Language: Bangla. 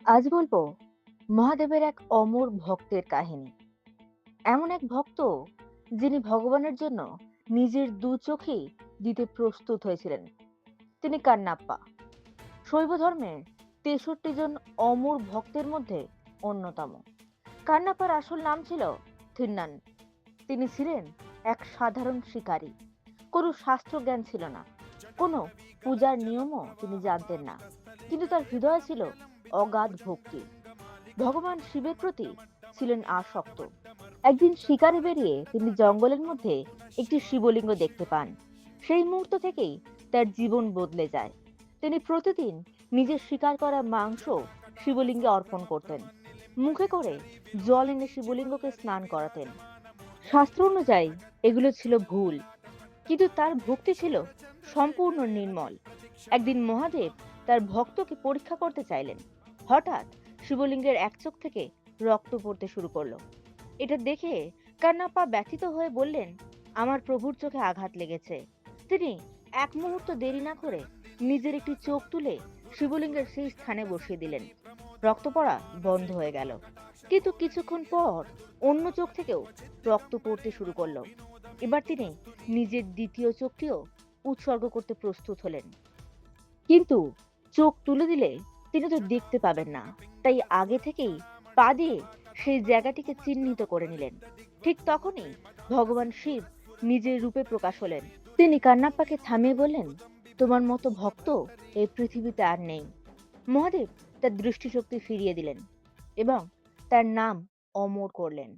আজ বলবো মহাদেবের এক অমর ভক্তের কাহিনী। এমন এক ভক্ত যিনি ভগবানের জন্য নিজের দু চোখেই দিতে প্রস্তুত হয়েছিলেন। তিনি কান্নাপ্পা, শৈব ধর্মের ৬৩ জন অমর ভক্তের মধ্যে অন্যতম। কান্নাপ্পার আসল নাম ছিল থিন্নান। তিনি ছিলেন এক সাধারণ শিকারী। কোনো শাস্ত্র জ্ঞান ছিল না, কোনো পূজার নিয়মও তিনি জানতেন না, কিন্তু তার হৃদয়ে ছিল অগাধ ভক্তি। ভগবান শিবের প্রতি ছিলেন আসক্ত। একদিন শিকারে বেরিয়ে তিনি জঙ্গলের মধ্যে একটি শিবলিঙ্গ দেখতে পান। সেই মুহূর্ত থেকেই তার জীবন বদলে যায়। তিনি প্রতিদিন নিজের শিকার করা মাংস শিবলিঙ্গে অর্পণ করতেন। মুখে করে জল এনে শিবলিঙ্গকে স্নান করাতেন। শাস্ত্র অনুযায়ী এগুলো ছিল ভুল, কিন্তু তার ভক্তি ছিল সম্পূর্ণ নির্মল। একদিন মহাদেব তার ভক্তকে পরীক্ষা করতে চাইলেন। হঠাৎ শিবলিঙ্গের এক চোখ থেকে রক্ত পড়তে শুরু করলো। এটা দেখে কান্নাপ্পা ব্যথিত হয়ে বললেন, আমার প্রভুর চোখে আঘাত লেগেছে। তিনি এক মুহূর্ত দেরি না করে নিজের একটি চোখ তুলে শিবলিঙ্গের সেই স্থানে বসিয়ে দিলেন। রক্ত পড়া বন্ধ হয়ে গেল, কিন্তু কিছুক্ষণ পর অন্য চোখ থেকেও রক্ত পড়তে শুরু করলো। এবার তিনি নিজের দ্বিতীয় চোখটিও উৎসর্গ করতে প্রস্তুত হলেন, কিন্তু চোখ তুলে দিলে তিনি তো দেখতে পাবেন না। তাই আগে থেকেই পা দিয়ে সেই জায়গাটিকে চিহ্নিত করে নিলেন। ঠিক তখনই ভগবান শিব নিজের রূপে প্রকাশ হলেন। তিনি কান্নাপ্পাকে থামিয়ে বললেন, তোমার মতো ভক্ত এই পৃথিবীতে আর নেই। মহাদেব তার দৃষ্টিশক্তি ফিরিয়ে দিলেন এবং তার নাম অমর করলেন।